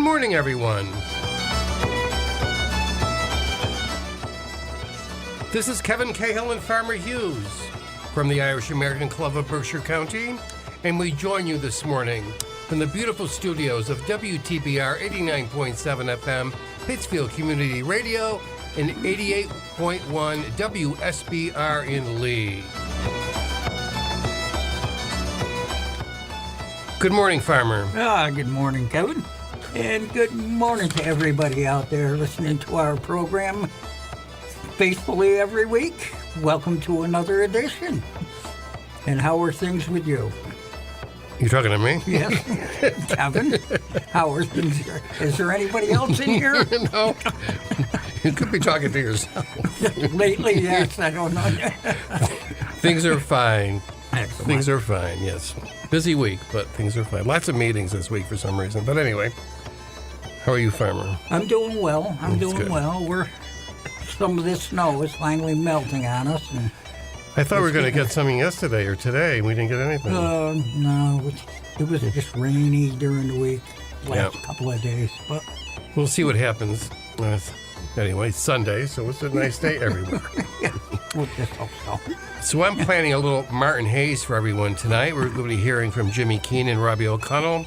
morning, everyone. This is Kevin Cahill and Farmer Hughes from the Irish American Club of Berkshire County, and we join you this morning from the beautiful studios of WTBR 89.7 FM, Pittsfield Community Radio, and 88.1 WSBR in Lee. Good morning, Farmer. Good morning, Kevin. And good morning to everybody out there listening to our program faithfully every week. Welcome to another edition. And how are things with you? You talking to me? Yes. Kevin, how are things here? Is there anybody else in here? No. You could be talking to yourself. Lately, yes. I don't know. Things are fine. Excellent. Things are fine, yes. Busy week, but things are fine. Lots of meetings this week for some reason. But anyway, how are you, Farmer? I'm doing well. Some of this snow is finally melting on us. And I thought we were going to get something yesterday or today, and we didn't get anything. No, it was just rainy during the week, last couple of days. But we'll see what happens. Anyway, it's Sunday, so it's a nice day everywhere. We'll just hope so. So I'm planning a little Martin Hayes for everyone tonight. We're going to be hearing from Jimmy Keane and Robbie O'Connell.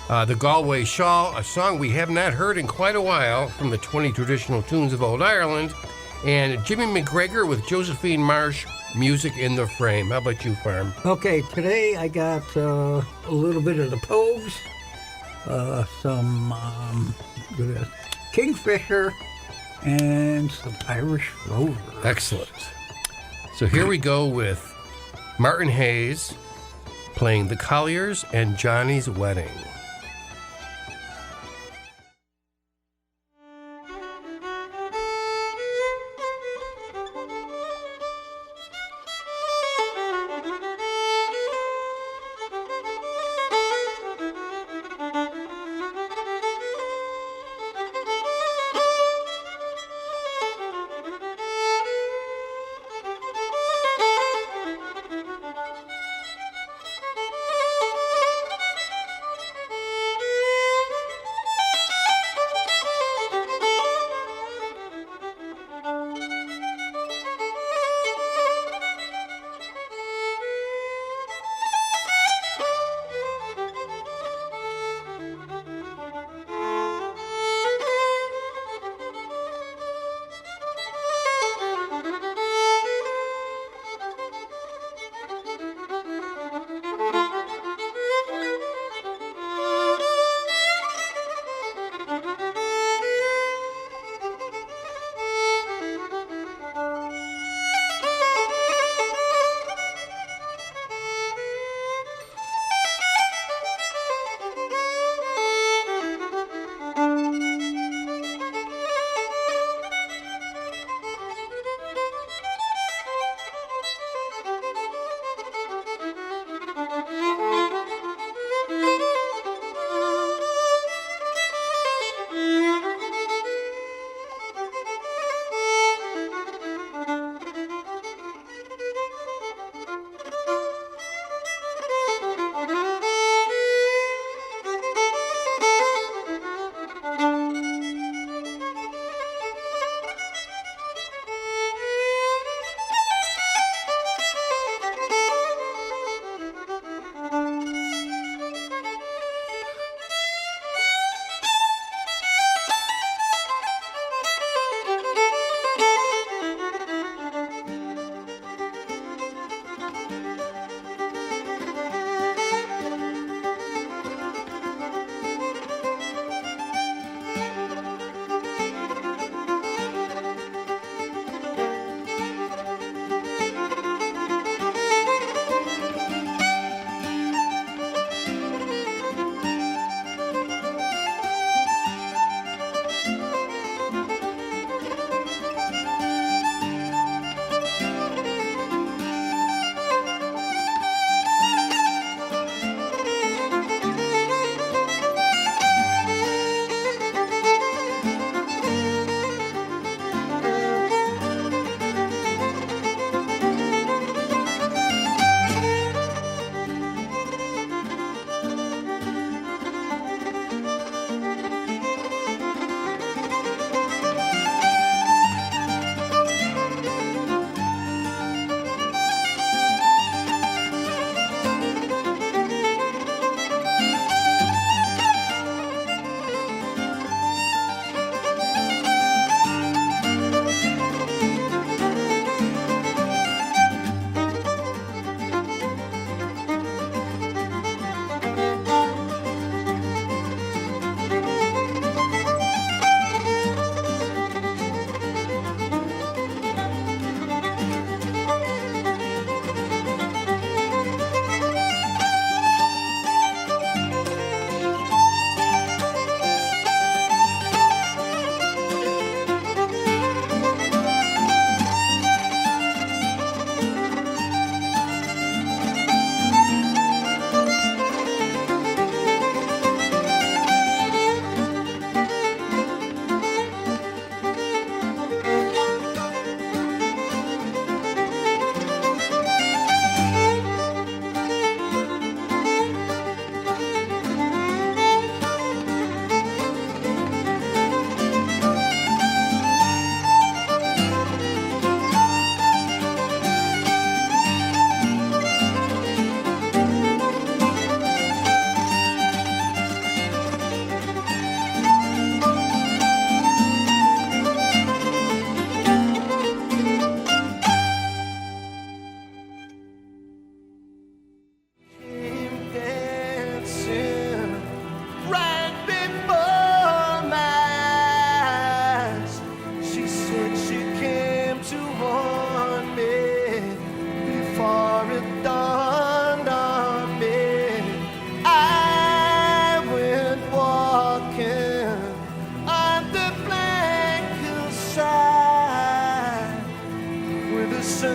The Galway Shawl, a song we have not heard in quite a while from the 20 traditional tunes of Old Ireland. And Jimmy McGregor with Josephine Marsh, Music in the Frame. How about you, Farm? Okay, today I got a little bit of the Pogues, some Kingfisher, and some Irish Rovers. Excellent. So here we go with Martin Hayes playing The Colliers and Johnny's Wedding.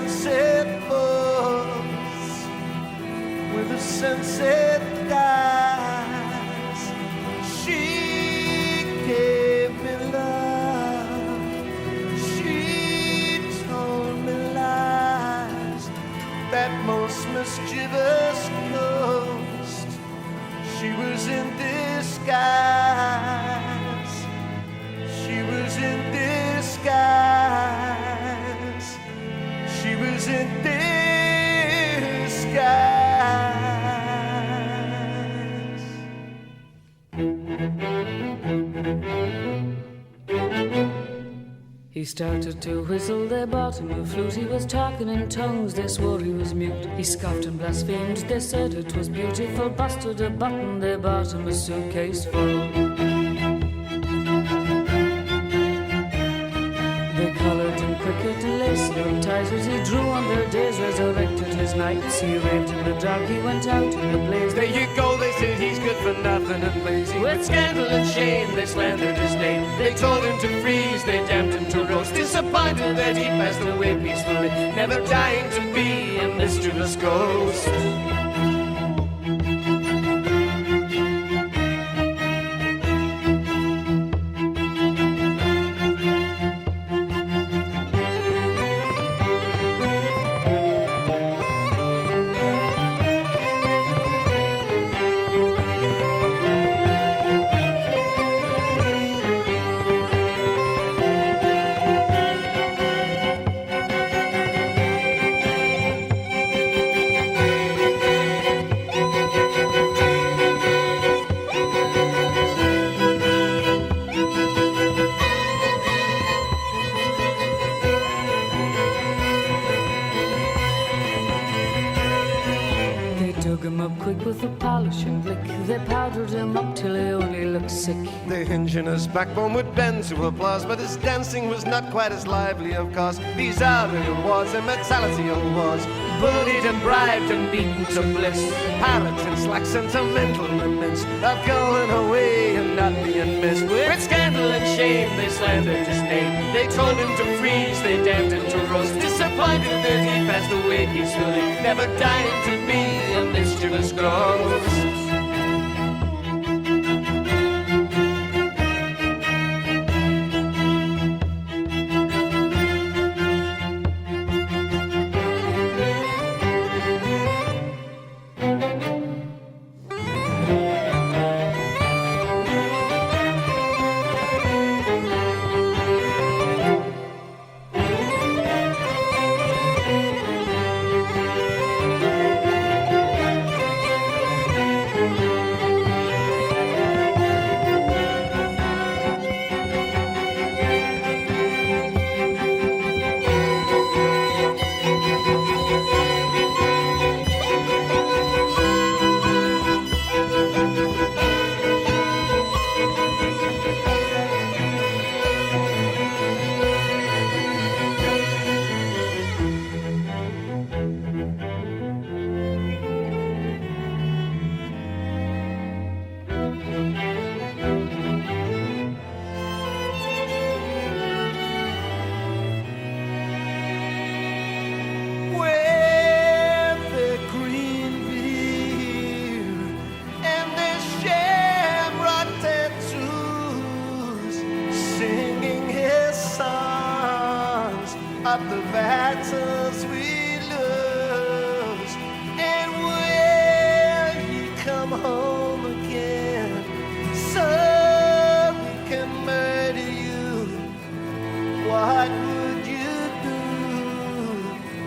sunset falls, where the sunset dies. She gave me love, she told me lies, that most mischievous ghost. She was in disguise, she was in disguise, she was in disguise. He started to whistle, they bought him a flute. He was talking in tongues, they swore he was mute. He scoffed and blasphemed, they said it was beautiful. Busted a button, they bought him a suitcase full. They collared him cricket, lacy up tigers. He drew on their days, resurrected his nights. He raved in the dark, he went out in the blaze. There you go, they said he's good for nothing and lazy. With scandal and shame, they slandered his name. They told him to freeze, they damned him to roast. Disappointed that he passed away peacefully, never dying to be a mischievous ghost. With a polishing blick, they powdered him up till he only looked sick. The hinge in his backbone would bend to applause, but his dancing was not quite as lively, of course. These are the awards, immortality awards. Bullied and bribed and beaten to bliss. Pirates in slack sentimental laments of going away and not being missed. With scandal and shame, they slandered his name. They told him to freeze, they damned him to roast. Disappointed that he passed away peacefully, never dying to be a mischievous ghost. Of the battles we lose, and will you come home again so we can murder you? What would you do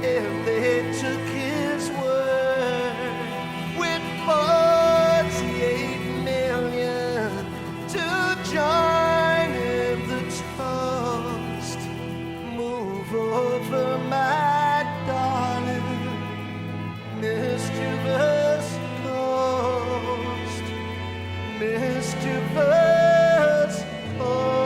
if they took his word with 48 million to join in the toast? Over my darling, mischievous ghost, mischievous ghost.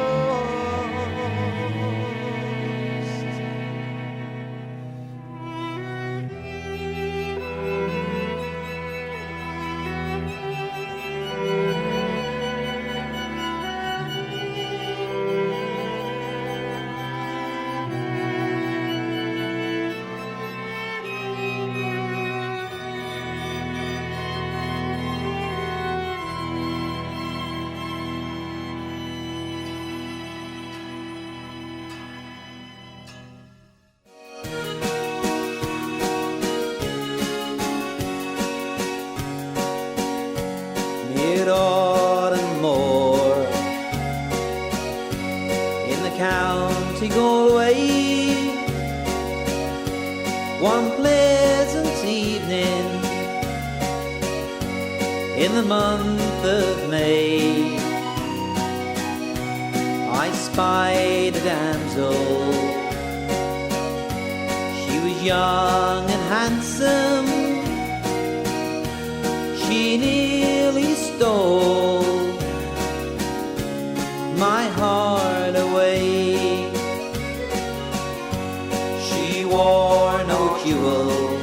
One pleasant evening in the month of May, I spied a damsel. She was young and handsome. She nearly stole my heart away. She wore no jewels,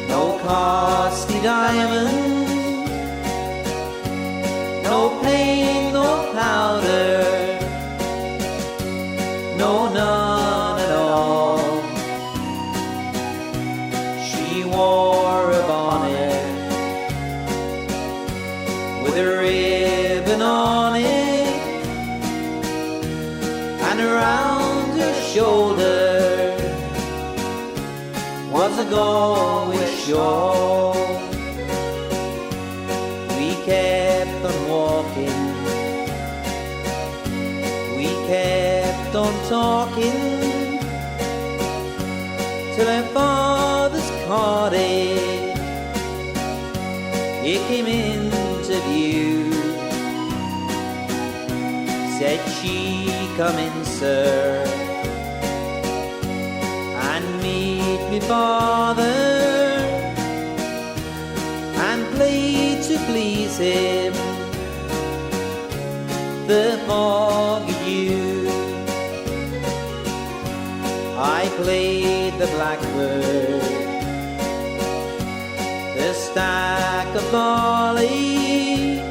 no costly diamonds, no paint, no powder, no, none at all. She wore a bonnet with a ribbon on it, and around her shoulder was a Galway shawl. We kept on walking, we kept on talking, till her father's cottage it came into view. Said she, "Come in, sir, and meet me father, and play to please him the Forgue. I played the blackbird, the stack of barley,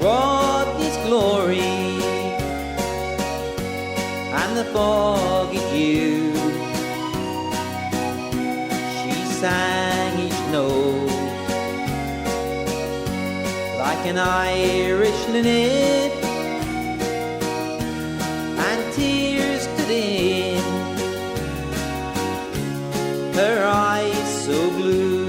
wrought his glory, and the Forgue. She sang each note like an Irish linnet, and tears stood in her eyes so blue.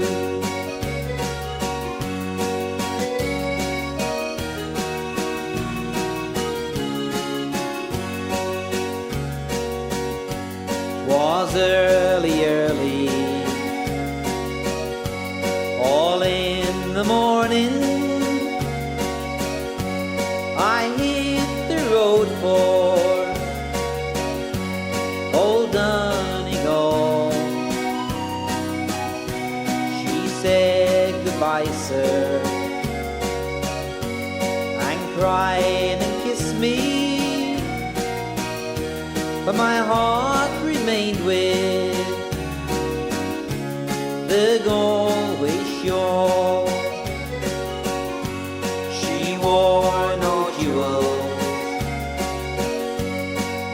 Was early, early, all in the morning, I hit the road for old Donegal. She said goodbye, sir, and cried and kissed me, but my heart remained with the Galway shore. She wore no jewels,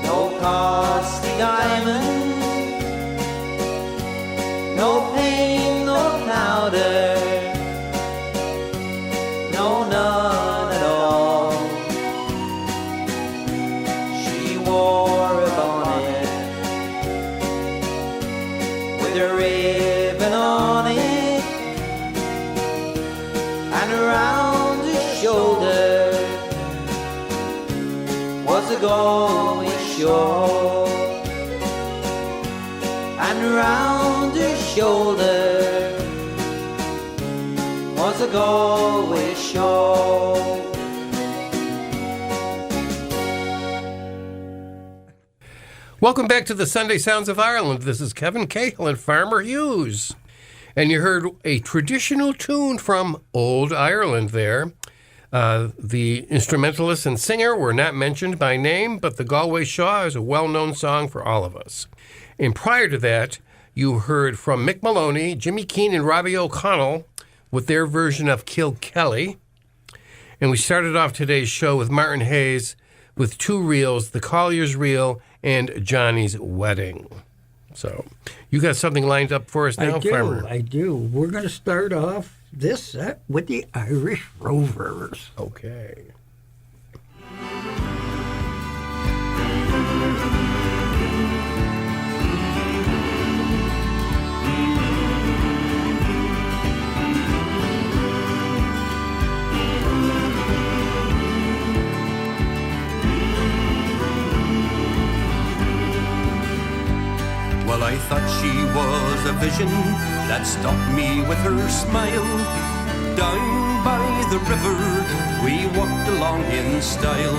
no costly diamonds, no paint, no powder, no, none at all. She wore a bonnet with a ribbon on it, and around her shoulder was a Galway shawl, and around her shoulder was a Galway shawl. Welcome back to the Sunday Sounds of Ireland. This is Kevin Cahill and Farmer Hughes. And you heard a traditional tune from Old Ireland there. The instrumentalist and singer were not mentioned by name, but the Galway Shaw is a well-known song for all of us. And prior to that, you heard from Mick Maloney, Jimmy Keane, and Robbie O'Connell with their version of Kilkelly. And we started off today's show with Martin Hayes with two reels, The Collier's Reel and Johnny's Wedding. So you got something lined up for us now, Farmer? I do. We're going to start off this set with the Irish Rovers. Okay. Well, I thought she was a vision that stopped me with her smile. Down by the river, we walked along in style.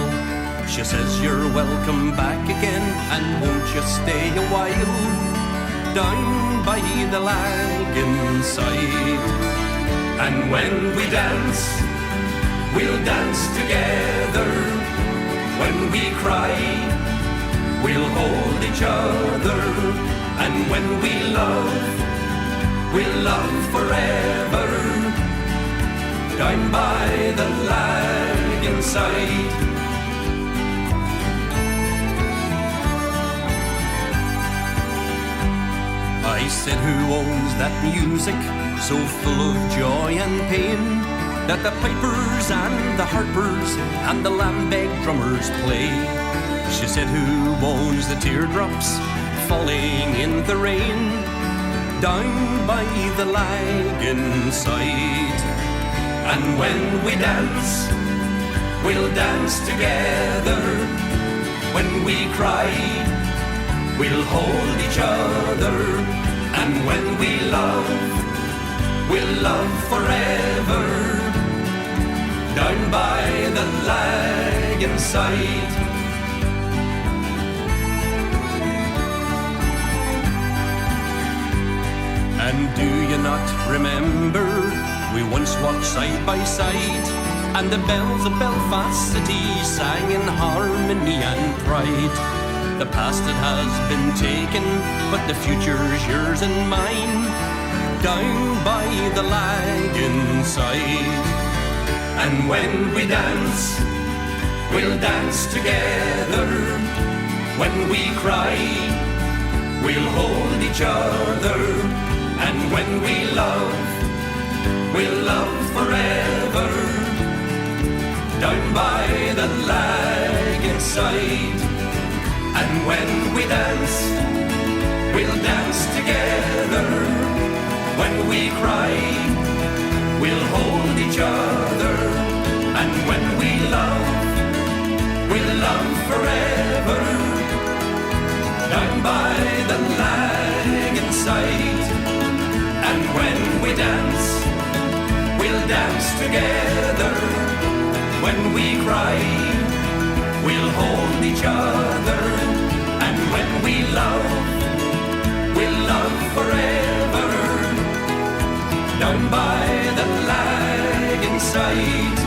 She says, you're welcome back again, and won't you stay a while? Down by the lagoon side. And when we dance, we'll dance together. When we cry, we'll hold each other. And when we love, we'll love forever. Down by the lagoon side. I said, who owns that music so full of joy and pain, that the pipers and the harpers and the lambeg drummers play? She said, who owns the teardrops falling in the rain, down by the lagoon side? And when we dance, we'll dance together. When we cry, we'll hold each other. And when we love, we'll love forever. Down by the lagoon side. And do you not remember, we once walked side by side, and the bells of Belfast City sang in harmony and pride. The past, it has been taken, but the future's yours and mine, down by the lagoon side. And when we dance, we'll dance together. When we cry, we'll hold each other. And when we love, we'll love forever. Down by the lagoon side. And when we dance, we'll dance together. When we cry, we'll hold each other. And when we love, we'll love forever. Down by the lagoon side. And when we dance, we'll dance together. When we cry, we'll hold each other. And when we love, we'll love forever. Down by the lagoon side.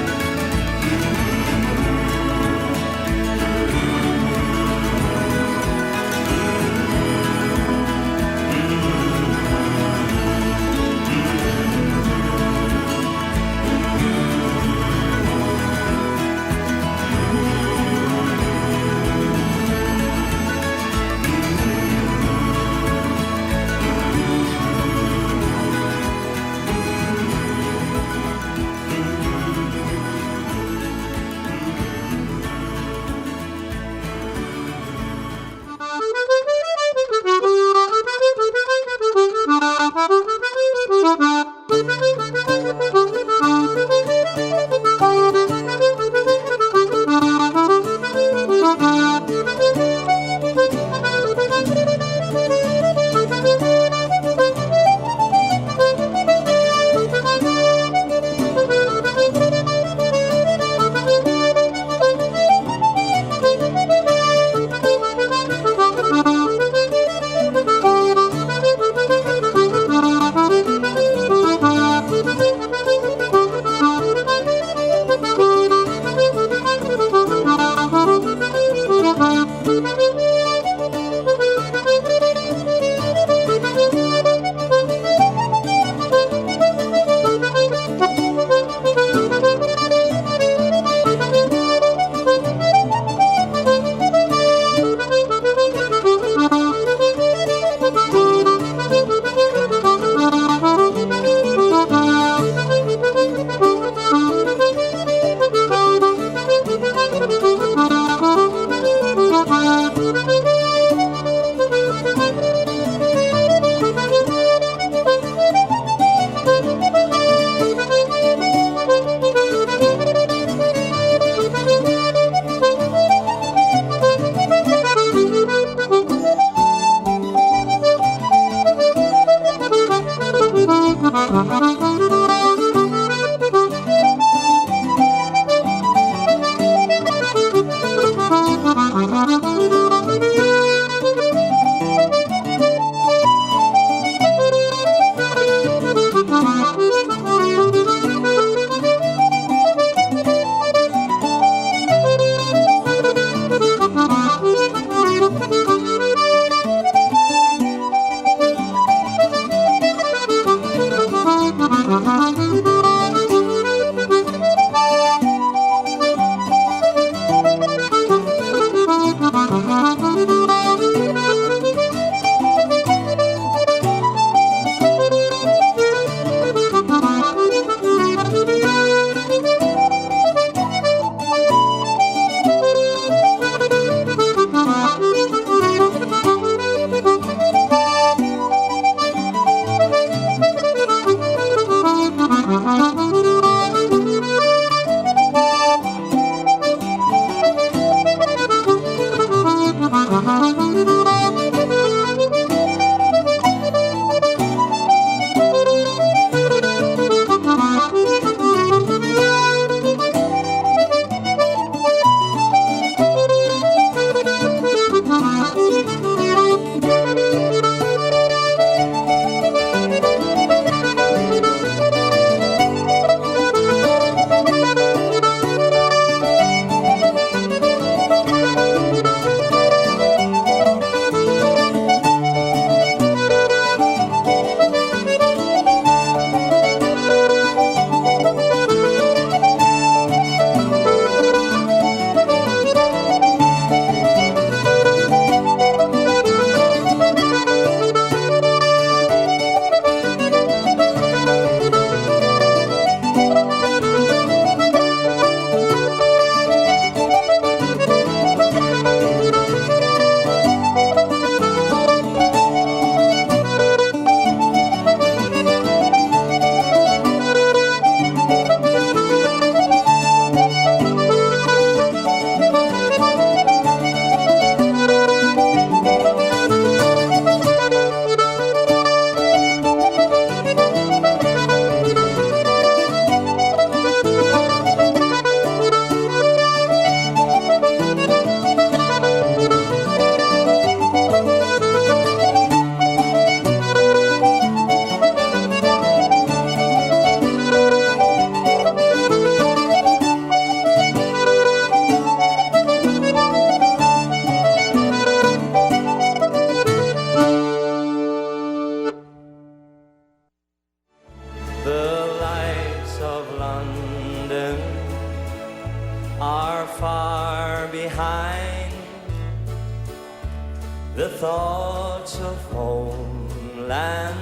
thoughts of homeland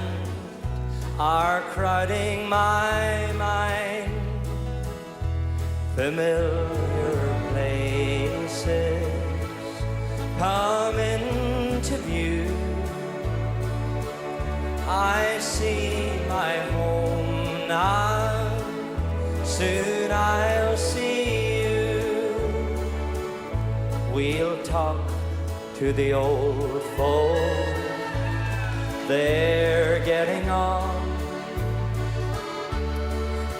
are crowding my mind. Familiar places come into view. I see my home now, soon I'll see you. We'll talk to the old folk, they're getting on.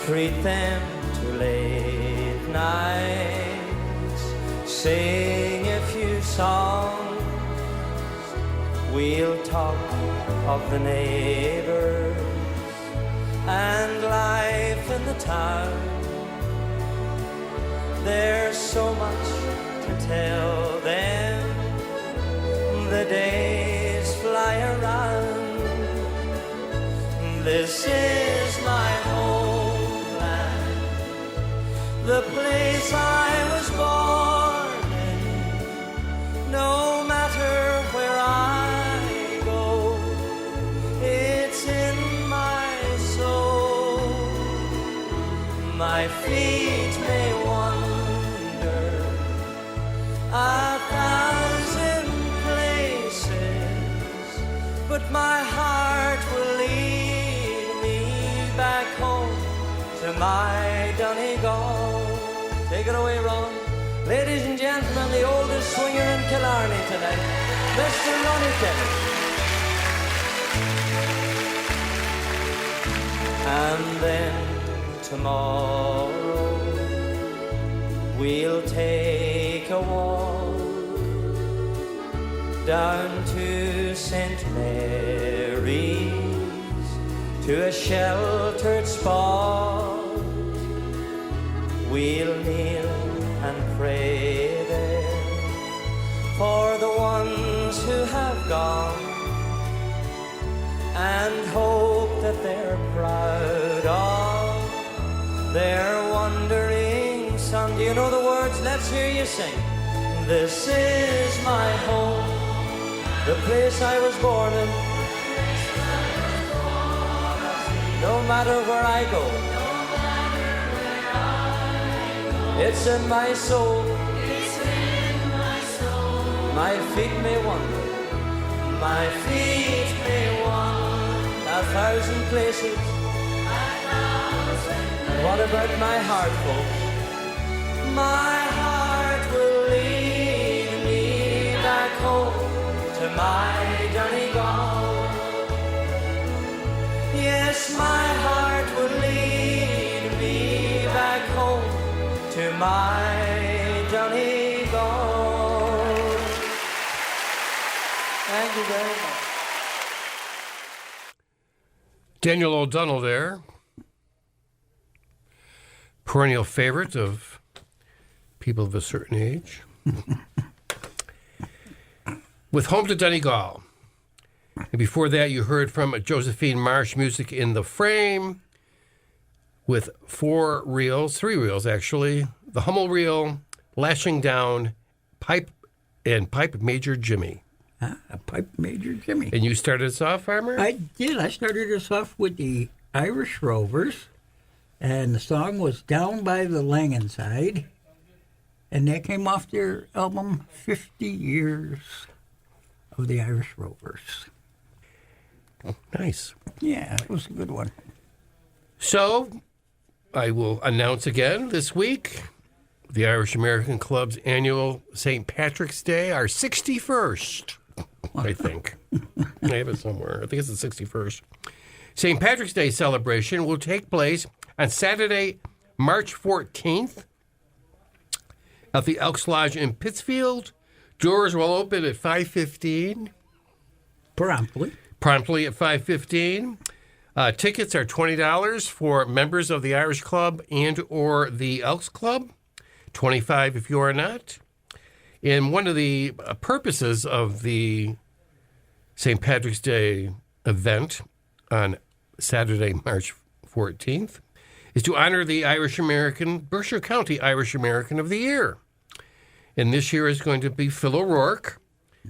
Treat them to late nights, sing a few songs. We'll talk of the neighbors and life in the town. There's so much to tell them, the days fly around. This is my homeland, the place I was born in. No matter where I go, it's in my soul. My feet may wander 1,000 places, but my heart will lead me back home to my Donegal. Take it away, Ron. Ladies and gentlemen, the oldest swinger in Killarney tonight, Mr. Ronnie Kelly. And then tomorrow we'll take a walk down to St. Mary's, to a sheltered spot. We'll kneel and pray there for the ones who have gone, and hope that they're proud of their wandering son. Do you know the words? Let's hear you sing. This is my home, the place I was born in. No matter where I go, it's in my soul. My feet may wander, my feet may wander 1,000 places. What about my heart, folks? My heart will lead me back home to my Donegal. Yes, my heart will lead me back home to my Donegal. Thank you very much. Daniel O'Donnell there. Perennial favorite of people of a certain age. With Home to Donegal. And before that, you heard from Josephine Marsh, Music in the Frame, with 3 reels actually. The Hummel Reel, Lashing Down, Pipe Major Jimmy. Pipe Major Jimmy. And you started us off, Farmer? I did. I started us off with the Irish Rovers, and the song was Down by the Langenside, and that came off their album 50 Years of the Irish Rovers. Oh, nice. Yeah, it was a good one. So, I will announce again this week, the Irish American Club's annual St. Patrick's Day, our 61st, I think. I have it somewhere. I think it's the 61st. St. Patrick's Day celebration will take place on Saturday, March 14th at the Elks Lodge in Pittsfield. Doors will open at 5:15. Promptly at 5:15. Tickets are $20 for members of the Irish Club and or the Elks Club, $25 if you are not. And one of the purposes of the St. Patrick's Day event on Saturday, March 14th, is to honor the Irish American, Berkshire County Irish American of the Year. And this year is going to be Phil O'Rourke.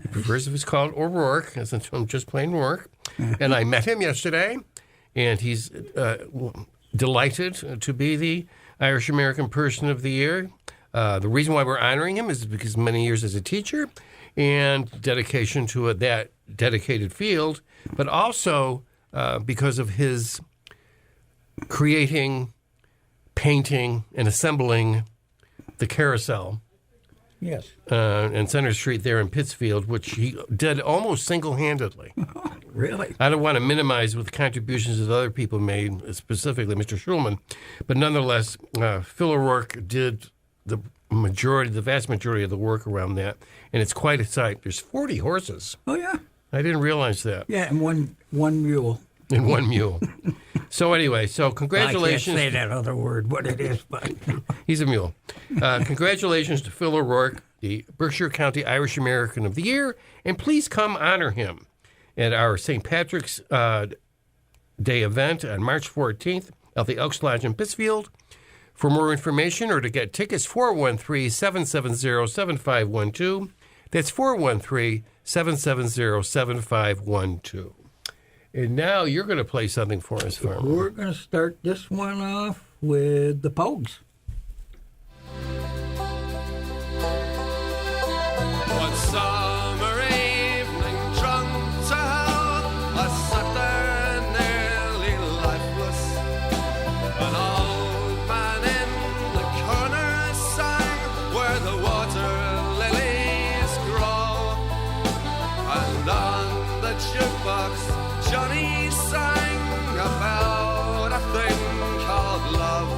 He prefers if it's called O'Rourke, as I'm just plain Rourke. And I met him yesterday, and he's delighted to be the Irish American Person of the Year. The reason why we're honoring him is because many years as a teacher and dedication to that dedicated field, but also because of his creating, painting, and assembling the carousel. Yes. And Center Street there in Pittsfield, which he did almost single-handedly. Really? I don't want to minimize what the contributions that other people made, specifically Mr. Schulman, but nonetheless, Phil O'Rourke did the vast majority of the work around that, and it's quite a sight. There's 40 horses. Oh, yeah. I didn't realize that. Yeah, and one mule. And one mule. So anyway, congratulations. I can't say that other word, what it is, but... He's a mule. Congratulations to Phil O'Rourke, the Berkshire County Irish American of the Year, and please come honor him at our St. Patrick's Day event on March 14th at the Elks Lodge in Pittsfield. For more information or to get tickets, 413-770-7512. That's 413-770-7512. And now you're going to play something for us, Farmer. We're going to start this one off with the Pogues. One summer evening, drunk to hell, I sat there nearly lifeless. An old man in the corner sang where the water lilies grow. And on the jukebox, Johnny sang about a thing called love.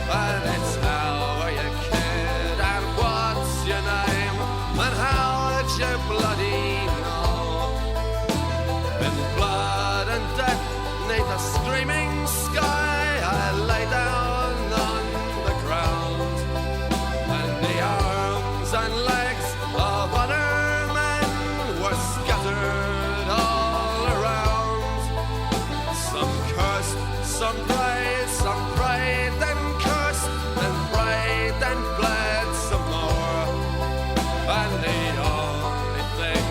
And it's how are you, kid, and what's your name, and how would you bloody know? In blood and death, 'neath a screaming sky, I lay down on the ground, and the arms and legs of other men were scattered all around. Some cursed, some prayed, then cursed, then prayed, then bled some more. And the only thing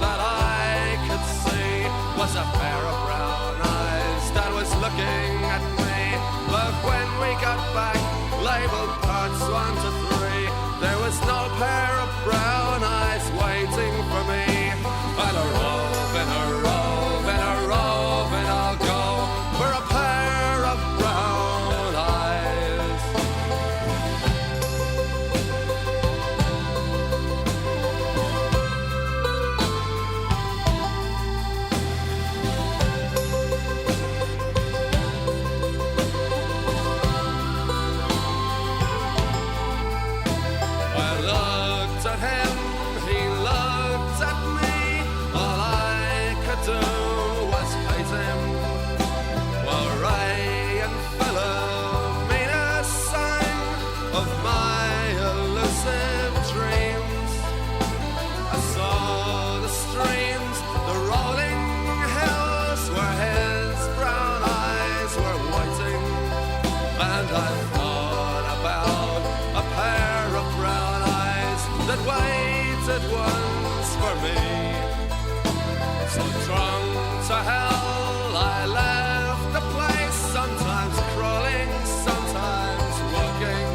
that I could see was a pair of brown eyes that was looking at me. But when we got back, labeled parts 1 to 3, there was no pair of brown eyes waiting for me. And a rove, and a rove, and a rove, and I'll go for a pair of brown eyes. I looked at him, he looked at me. All I could do was hate him. While Ray and Philomena sang of my elusive dreams, I saw the streams, the rolling hills where his brown eyes were waiting, and I thought about a pair of brown eyes that waited once for me. So drunk to hell, I left the place, sometimes crawling, sometimes walking.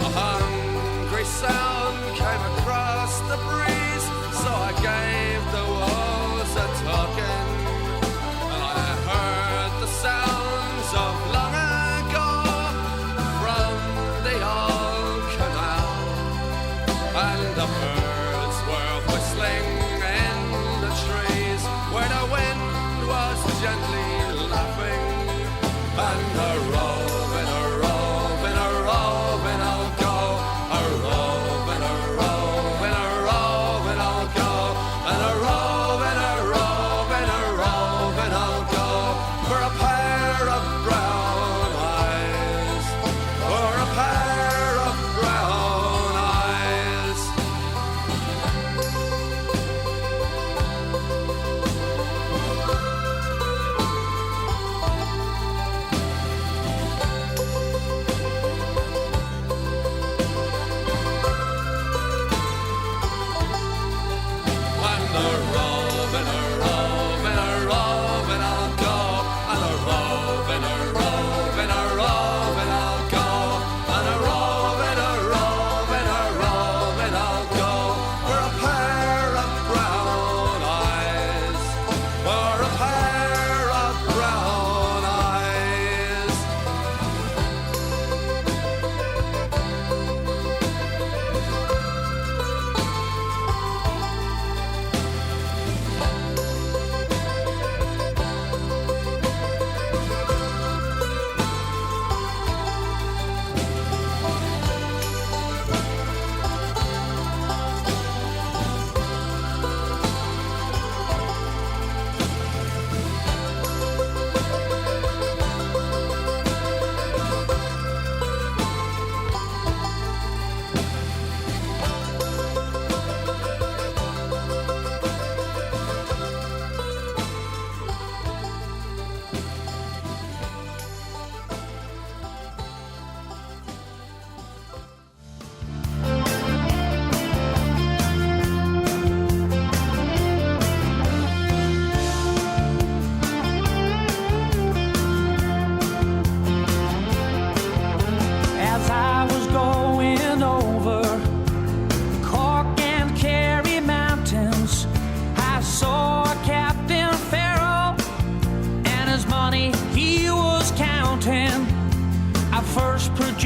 A hungry sound came across the breeze, so I gave the walls a talking. And I heard the sounds of long ago from the old canal. And the birds were whistling in the trees where the wind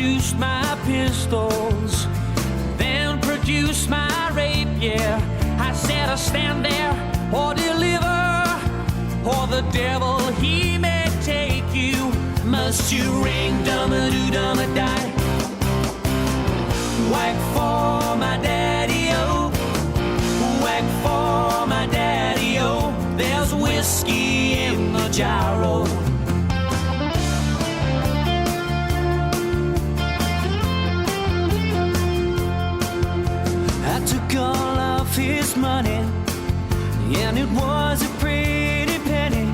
produced my pistols, then produced my rapier. I said I stand there or deliver, or the devil he may take you. Must you ring dum-a-doo-dum-a-die? Whack for my daddy-o, whack for my daddy-o. There's whiskey in the gyro. I took all of his money, and it was a pretty penny.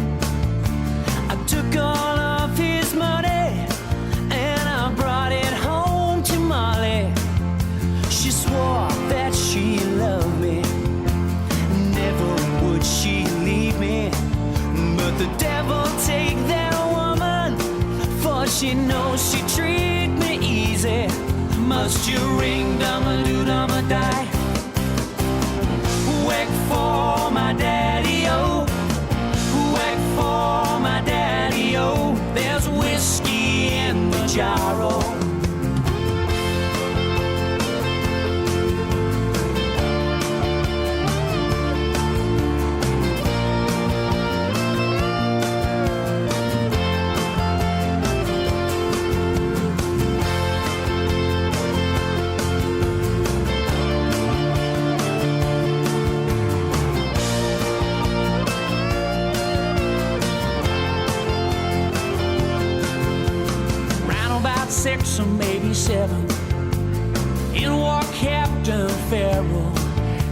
I took all of his money, and I brought it home to Molly. She swore that she loved me, never would she leave me. But the devil take that woman, for she knows she treat me easy. Must you ring dum-a-doo-dum-a-die? Whack for my daddy-o, whack for my daddy-o. There's whiskey in the gyro. About 6 or maybe 7, in walked Captain Farrell.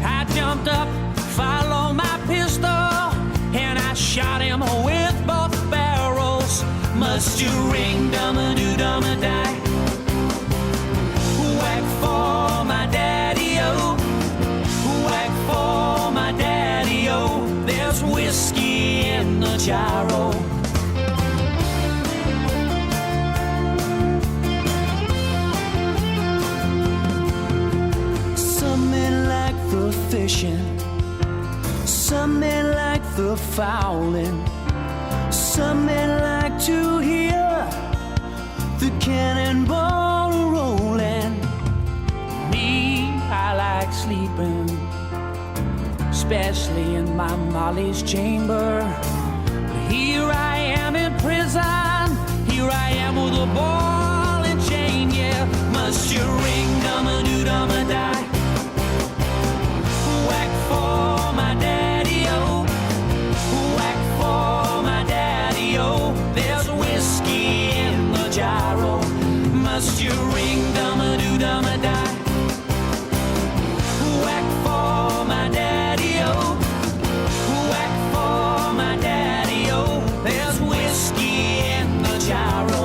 I jumped up, followed my pistol, and I shot him with both barrels. Must you ring dum-a-doo-dum-a-die? Whack for my daddy-o, whack for my daddy-o. There's whiskey in the gyro. Fishing, some men like the fowling, some men like to hear the cannonball rolling. Me, I like sleeping, especially in my Molly's chamber. But here I am in prison, here I am with a ball and chain, yeah. Must you ring dum-a-doo-dum-a-die? Whack for my daddy-o, whack for my daddy-o. There's whiskey in the gyro. Must you ring dum-a-doo-dum-a-die? Whack for my daddy-o, whack for my daddy-o. There's whiskey in the gyro.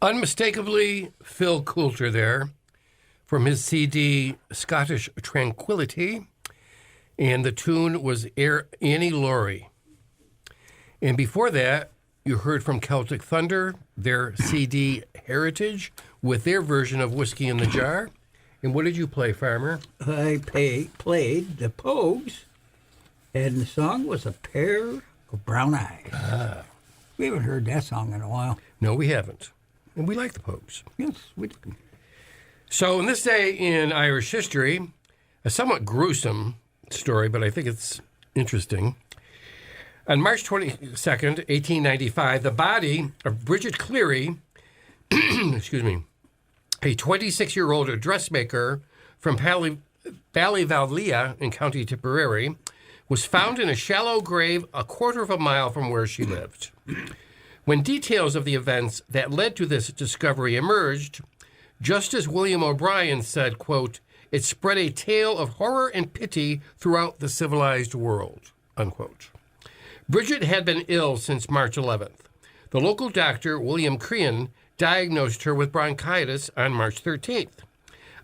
Unmistakably Phil Coulter there from his CD Scottish Tranquility, and the tune was Annie Laurie. And before that, you heard from Celtic Thunder, their CD Heritage, with their version of Whiskey in the Jar. And what did you play, Farmer? I played the Pogues, and the song was A Pair of Brown Eyes. Ah. We haven't heard that song in a while. No, we haven't. And we like the Pogues. Yes, we do. So, on this day in Irish history, a somewhat gruesome story, but I think it's interesting. On March 22nd, 1895, the body of Bridget Cleary, excuse me, a 26-year-old dressmaker from Ballyvallia in County Tipperary, was found in a shallow grave a quarter of a mile from where she lived. When details of the events that led to this discovery emerged, Justice William O'Brien said, quote, "It spread a tale of horror and pity throughout the civilized world," unquote. Bridget had been ill since March 11th. The local doctor, William Crean, diagnosed her with bronchitis on March 13th.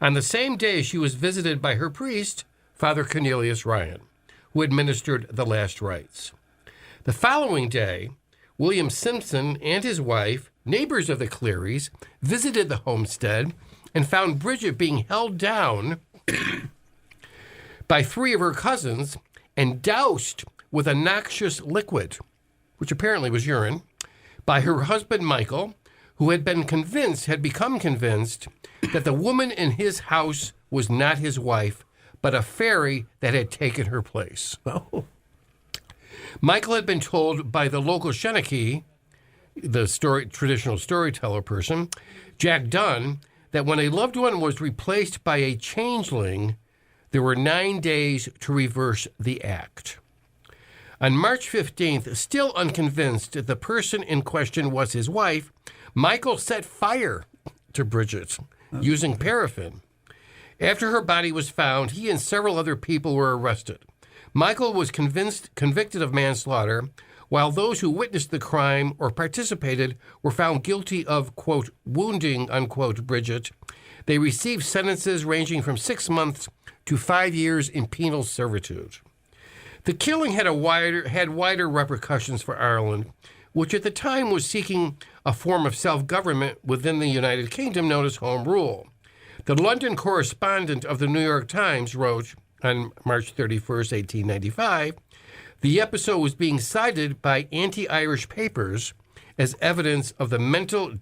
On the same day, she was visited by her priest, Father Cornelius Ryan, who administered the last rites. The following day, William Simpson and his wife, neighbors of the Clearys, visited the homestead and found Bridget being held down by three of her cousins and doused with a noxious liquid, which apparently was urine, by her husband Michael, who had become convinced that the woman in his house was not his wife, but a fairy that had taken her place. Oh. Michael had been told by the local Shenanigans, the traditional storyteller person, Jack Dunn, that when a loved one was replaced by a changeling, there were 9 days to reverse the act. On March 15th, still unconvinced that the person in question was his wife, Michael set fire to Bridget using paraffin. After her body was found, he and several other people were arrested. Michael was convicted of manslaughter, while those who witnessed the crime or participated were found guilty of, quote, wounding, unquote, Bridget. They received sentences ranging from 6 months to 5 years in penal servitude. The killing had wider repercussions for Ireland, which at the time was seeking a form of self-government within the United Kingdom known as Home Rule. The London correspondent of the New York Times wrote on March 31st, 1895, the episode was being cited by anti-Irish papers as evidence of the mental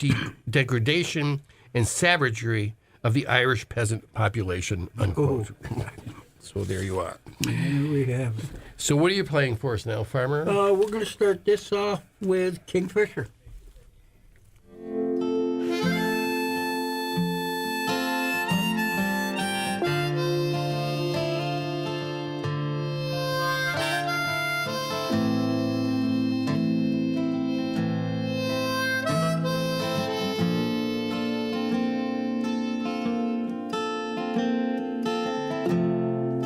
degradation and savagery of the Irish peasant population, unquote. So there you are. There we have it. So what are you playing for us now, Farmer? We're going to start this off with Kingfisher.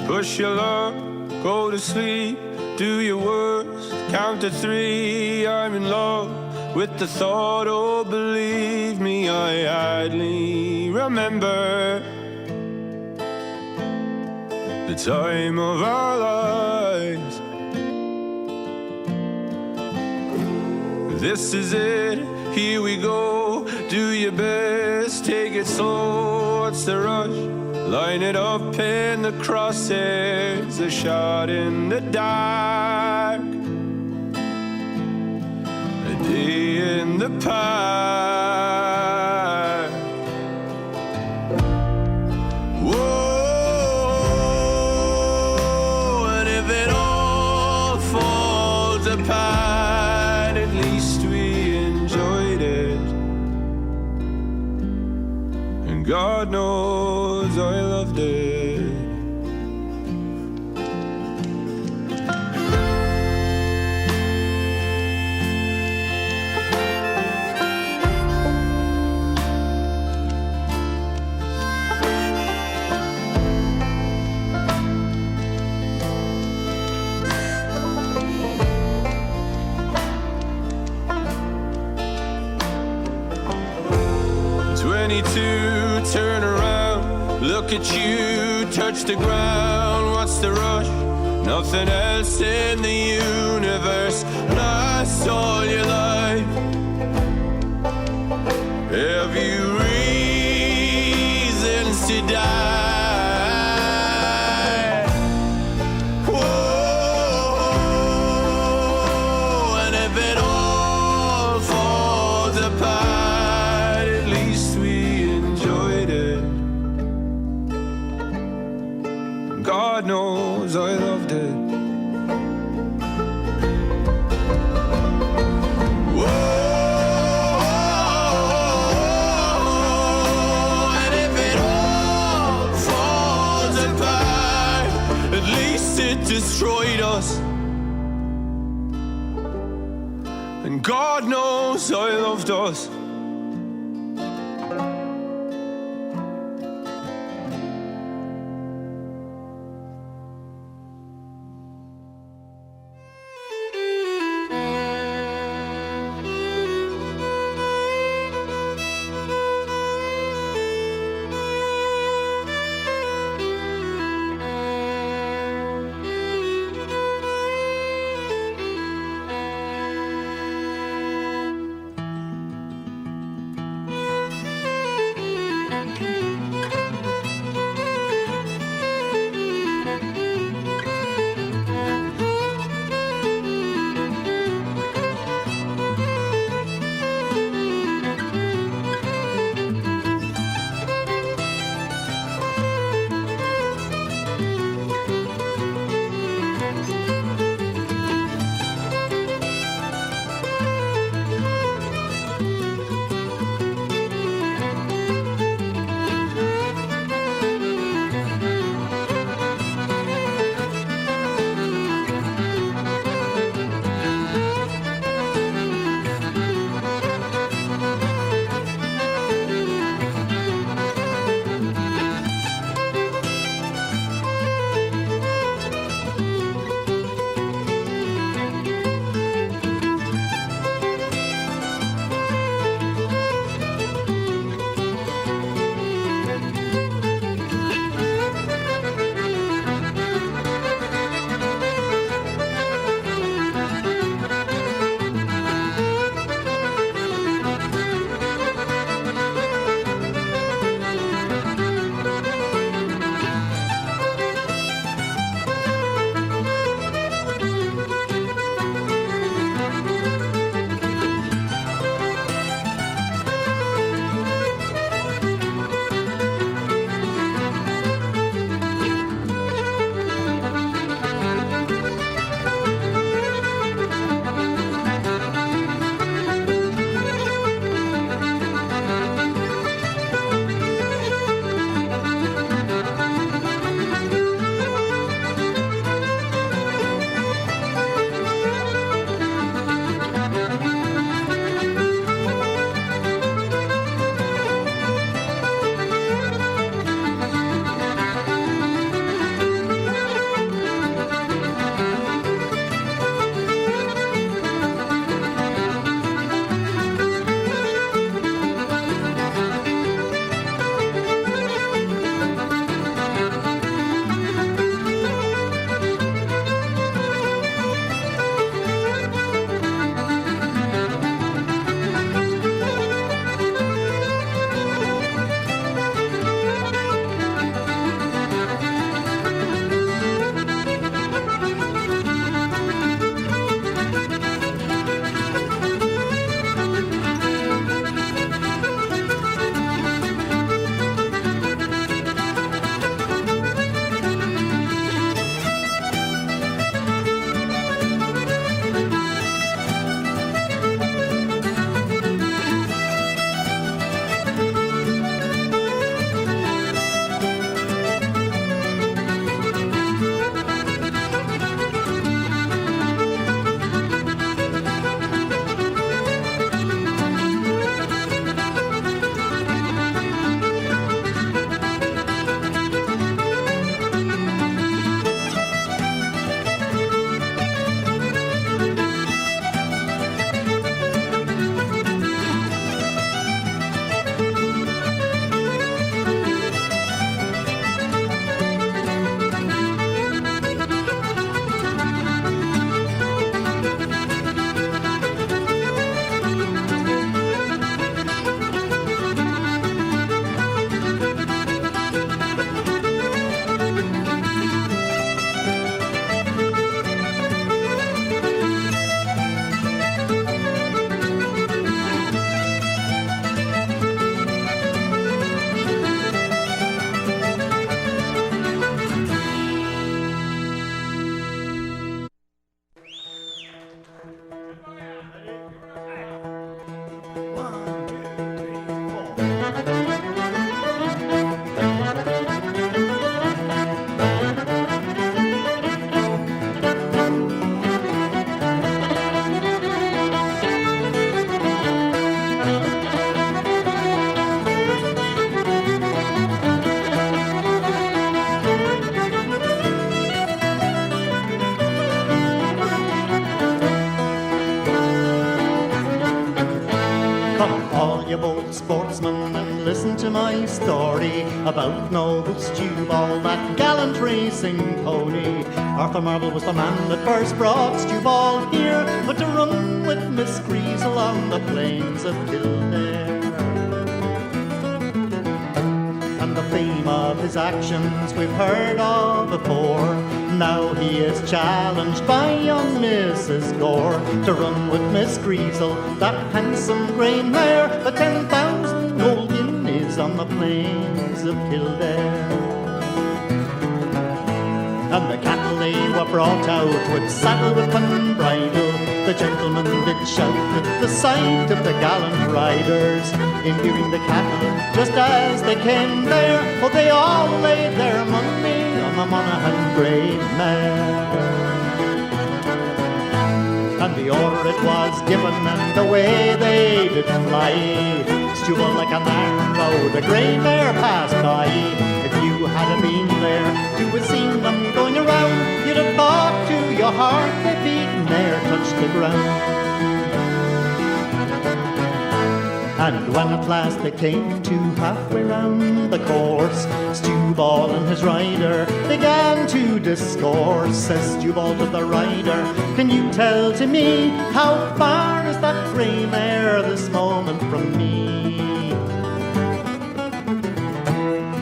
Push your luck, go to sleep, do your worst, count to 3, I'm in love with the thought, oh believe me, I idly remember the time of our lives. This is it, here we go, do your best, take it slow, what's the rush? Line it up in the crosshairs, a shot in the dark, a day in the park. Whoa, and if it all falls apart, at least we enjoyed it. And God knows I loved it. turn around, look at you, touch the ground. What's the rush? Nothing else in the universe. Lost all your life. Have you reasons to die? Whoa, and if it all falls apart, at least we enjoyed it. God knows I loved it. Destroyed us, and God knows I loved us. sportsman and listen to my story about noble Stewball, that gallant racing pony. Arthur Marble was the man that first brought Stewball here, but to run with Miss Greasel on the plains of Kildare. And the fame of his actions we've heard of before. Now he is challenged by young Mrs. Gore to run with Miss Greasel, that handsome grey mare, for 10,000 gold guineas on the plains of Kildare. And the cattle they were brought out with saddle, whip and bridle. The gentlemen did shout at the sight of the gallant riders. In viewing the cattle just as they came there, oh, they all laid their money on the Monaghan grey mare. And the order it was given, and away they did fly. Stewball like an arrow, the grey mare passed by. If you had been there to have seen them going around, you'd have thought to your heart they beat ne'er touched the ground. And when at last they came to halfway round the course, Stewball and his rider began to discourse. Says Stewball to the rider, can you tell to me how far is that grey mare this moment from me?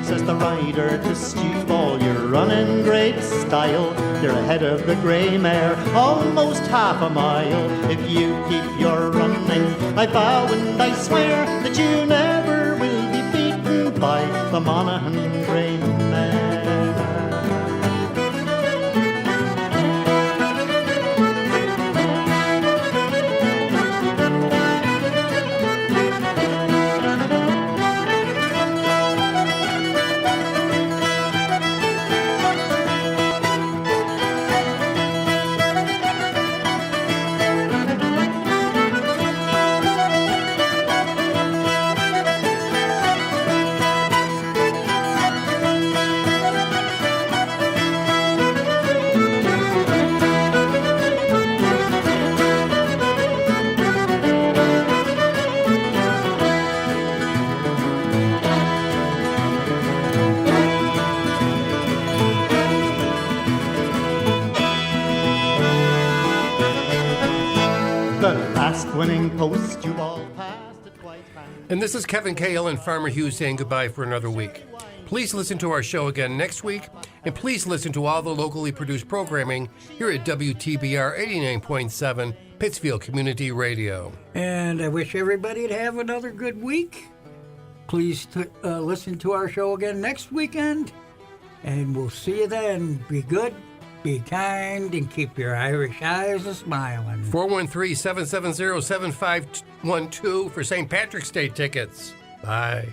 Says the rider to Stewball, you're running great style. You're ahead of the grey mare, almost half a mile. If you keep your running, I vow and I swear that you never will be beaten by the Monaghan grey mare. Winning post, you all passed it quite fast. And this is Kevin Cahill and Farmer Hughes saying goodbye for another week. Please listen to our show again next week, and please listen to all the locally produced programming here at WTBR 89.7 Pittsfield Community Radio. And I wish everybody to have another good week. Please listen to our show again next weekend, and we'll see you then. Be good, be kind, and keep your Irish eyes a-smiling. 413-770-7512 for St. Patrick's Day tickets. Bye.